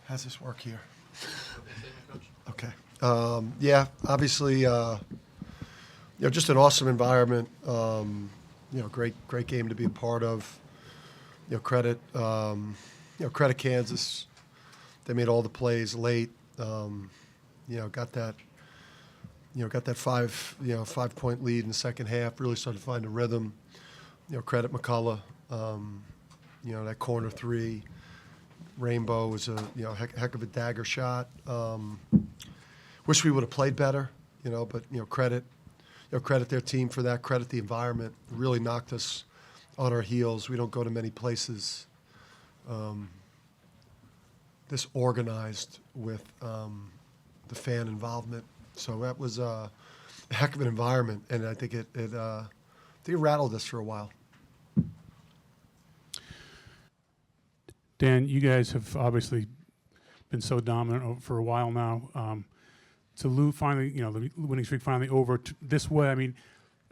How's this work here? Okay. Yeah, obviously, just an awesome environment. Great game to be a part of. Credit Kansas. They made all the plays late. Got that 5-point lead in the second half. Really started to find a rhythm. Credit McCullough. That corner three. Rainbow was a heck of a dagger shot. Wish we would have played better, but credit their team for that. Credit the environment. It really knocked us on our heels. We don't go to many places this organized with the fan involvement. So that was a heck of an environment, and I think it rattled us for a while. Dan, you guys have obviously been so dominant for a while now. To lose finally, the winning streak finally over this way. I mean,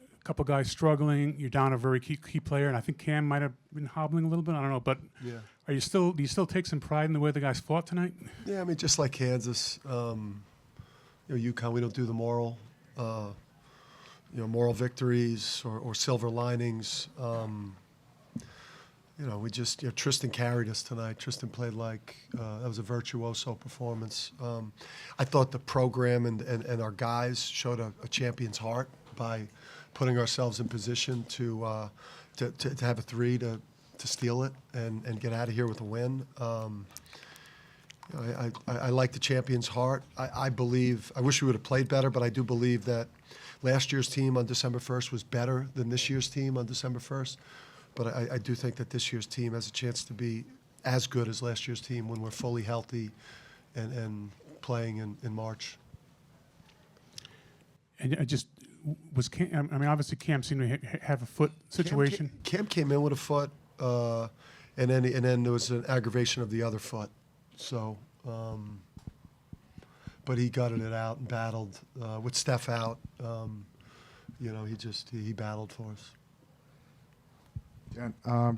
a couple guys struggling. You're down a very key player, and I think Cam might have been hobbling a little bit. I don't know, but Yeah. do you still take some pride in the way the guys fought tonight? Yeah, I mean, just like Kansas, UConn, we don't do the moral victories or silver linings. We just, Tristen carried us tonight. Tristen played like, that was a virtuoso performance. I thought the program and our guys showed a champion's heart by putting ourselves in position to have a three to steal it and get out of here with a win. I like the champion's heart. I believe, I wish we would have played better, but I do believe that last year's team on December 1st was better than this year's team on December 1st. But I do think that this year's team has a chance to be as good as last year's team when we're fully healthy and playing in March. And was Cam, I mean, obviously Cam seemed to have a foot situation. Cam came in with a foot, and then there was an aggravation of the other foot. So, but he gutted it out and battled with Steph out. He battled for us. Can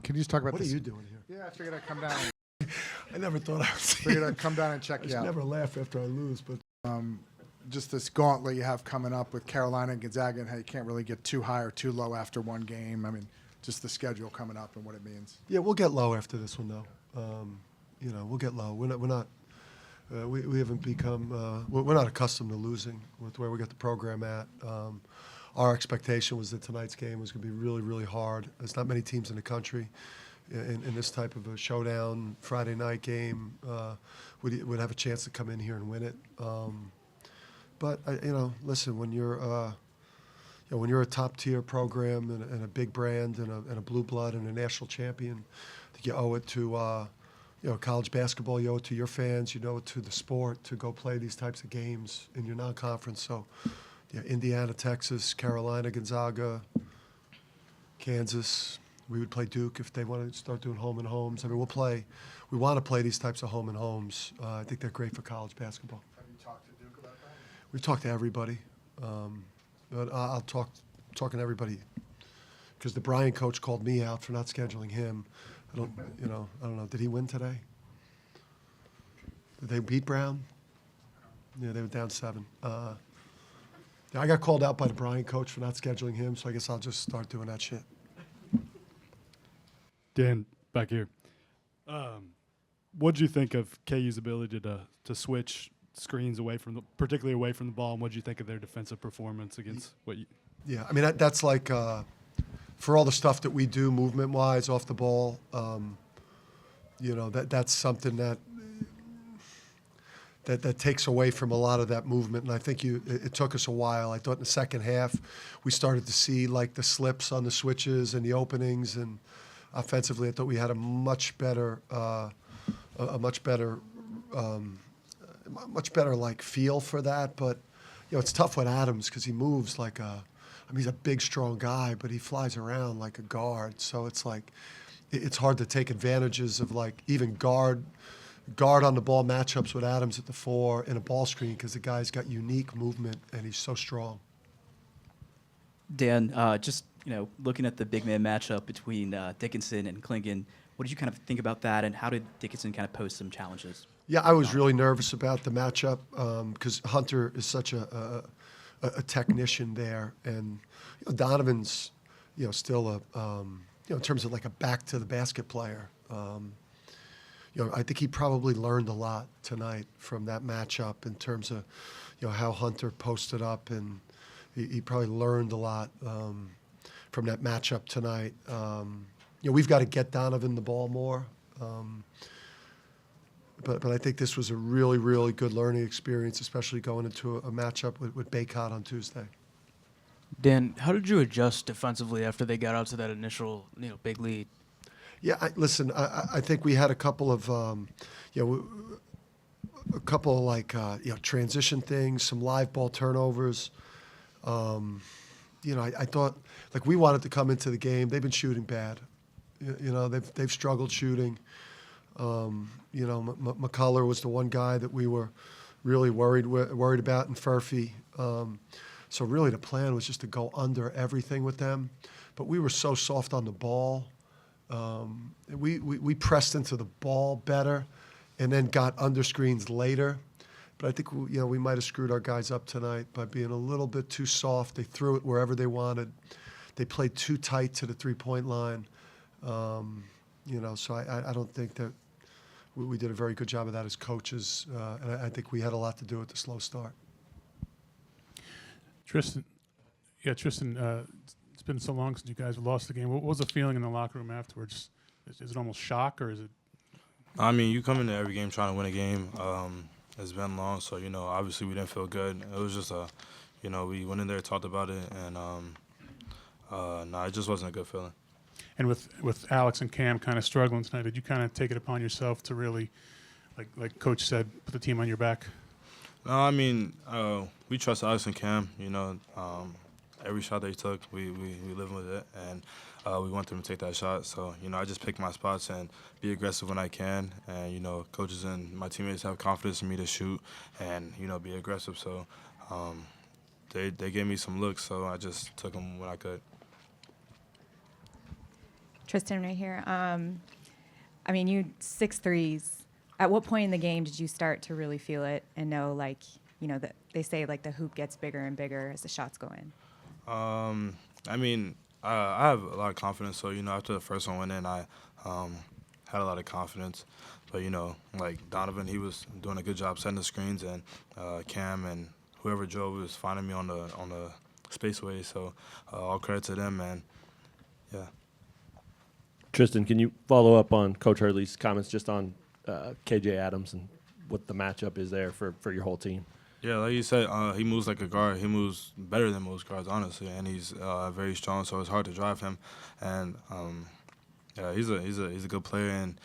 you just talk about what this? What are you doing here? Yeah, I figured I'd come down. I never thought I was Figured I'd come down and check I you out. never laugh after I lose, but Just this gauntlet you have coming up with Carolina and Gonzaga, and how you can't really get too high or too low after one game. I mean, just the schedule coming up and what it means. yeah, we'll get low after this one though. We'll get low. We're not. We haven't become. We're not accustomed to losing with where we got the program at. Our expectation was that tonight's game was going to be really, really hard. There's not many teams in the country in this type of a showdown Friday night game would have a chance to come in here and win it. But listen, when you're a top tier program and a big brand and a blue blood and a national champion, I think you owe it to college basketball. You owe it to your fans. You owe it to the sport to go play these types of games in your non-conference. So. Yeah, Indiana, Texas, Carolina, Gonzaga, Kansas. We would play Duke if they want to start doing home and homes. I mean, we want to play these types of home and homes. I think they're great for college basketball. Have you talked to Duke about that? We've talked to everybody, but I'll talking to everybody because the Bryant coach called me out for not scheduling him. I don't know. Did he win today? Did they beat Brown? Yeah, they were down 7. I got called out by the Bryant coach for not scheduling him, so I guess I'll just start doing that shit. Dan, back here. What did you think of KU's ability to switch screens particularly away from the ball, and what did you think of their defensive performance against what you? Yeah, I mean that's like for all the stuff that we do movement-wise off the ball. That's something that takes away from a lot of that movement, and I think it took us a while. I thought in the second half we started to see like the slips on the switches and the openings, and offensively I thought we had a much better like feel for that. But it's tough with Adams because he moves like he's a big, strong guy, but he flies around like a guard. So it's like it's hard to take advantages of like even guard on the ball matchups with Adams at the 4 in a ball screen because the guy's got unique movement and he's so strong. Dan, just looking at the big man matchup between Dickinson and Klingon, What did you kind of think about that, and how did Dickinson kind of pose some challenges? Yeah, I was really nervous about the matchup because Hunter is such a technician there, and Donovan's still a in terms of like a back to the basket player. I think he probably learned a lot tonight from that matchup in terms of how Hunter posted up, and he probably learned a lot from that matchup tonight. We've got to get Donovan the ball more. But I think this was a really, really good learning experience, especially going into a matchup with Baycott on Tuesday. Dan, how did you adjust defensively after they got out to that initial, big lead? Yeah, listen, I think we had a couple of, transition things, some live ball turnovers. I thought, we wanted to come into the game. They've been shooting bad. They've struggled shooting. McCullough was the one guy that we were really worried about, and Furphy. So really the plan was just to go under everything with them. But we were so soft on the ball. We pressed into the ball better and then got under screens later. But I think, we might have screwed our guys up tonight by being a little bit too soft. They threw it wherever they wanted. They played too tight to the three-point line. So I don't think that we did a very good job of that as coaches. And I think we had a lot to do with the slow start. Tristen, it's been so long since you guys lost the game. What was the feeling in the locker room afterwards? Is it almost shock, or is it? I mean, you come into every game trying to win a game. It's been long, so, obviously we didn't feel good. It was just we went in there, talked about it, and, it just wasn't a good feeling. And with Alex and Cam kind of struggling tonight, did you kind of take it upon yourself to really, like Coach said, put the team on your back? No, I mean, we trust Alex and Cam. Every shot they took, we live with it, and we want them to take that shot. So, I just pick my spots and be aggressive when I can. And, coaches and my teammates have confidence in me to shoot and, be aggressive. So they gave me some looks, so I just took them when I could. Tristen, right here. You 6 threes. At what point in the game did you start to really feel it and know, that they say the hoop gets bigger and bigger as the shots go in? I have a lot of confidence. So, after the first one went in, I had a lot of confidence. But, Donovan, he was doing a good job setting the screens, and Cam and whoever drove was finding me on the spaceway. So, all credit to them, and yeah. Tristen, can you follow up on Coach Hurley's comments just on KJ Adams and what the matchup is there for your whole team? Yeah, like you said, he moves like a guard. He moves better than most guards, honestly, and he's very strong. So it's hard to drive him. And he's a good player, and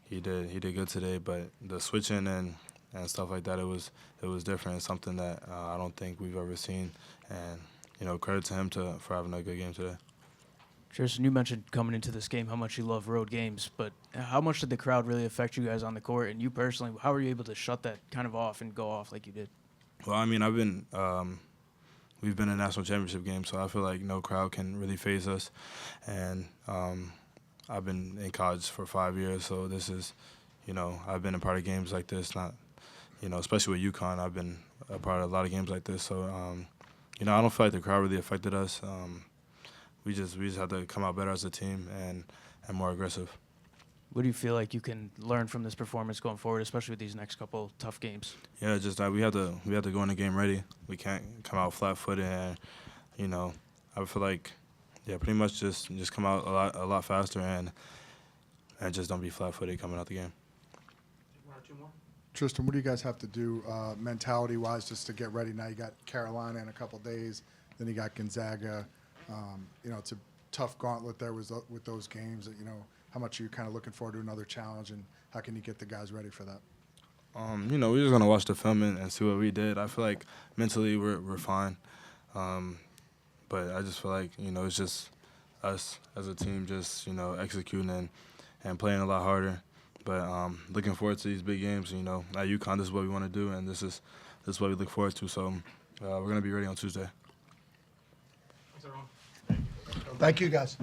he did good today. But the switching and stuff like that, it was different. It's something that I don't think we've ever seen. And credit to him for having a good game today. Tristen, you mentioned coming into this game how much you love road games, but how much did the crowd really affect you guys on the court? And you personally, how were you able to shut that kind of off and go off like you did? Well, we've been in national championship games, so I feel like no crowd can really faze us. And I've been in college for 5 years, so this is, I've been a part of games like this, not, especially with UConn. I've been a part of a lot of games like this, so, I don't feel like the crowd really affected us. We just have to come out better as a team and more aggressive. What do you feel like you can learn from this performance going forward, especially with these next couple tough games? Yeah, just that we have to go in the game ready. We can't come out flat-footed, and I feel like pretty much just come out a lot faster and just don't be flat-footed coming out the game. Tristen, what do you guys have to do mentality-wise just to get ready? Now you got Carolina in a couple days, then you got Gonzaga. It's a tough gauntlet there with those games. How much are you kind of looking forward to another challenge, and how can you get the guys ready for that? We're just gonna watch the film and see what we did. I feel like mentally we're fine, but I just feel like it's just us as a team just executing and playing a lot harder. But looking forward to these big games. At UConn, this is what we want to do, and this is what we look forward to. So we're gonna be ready on Tuesday. Thank you, guys.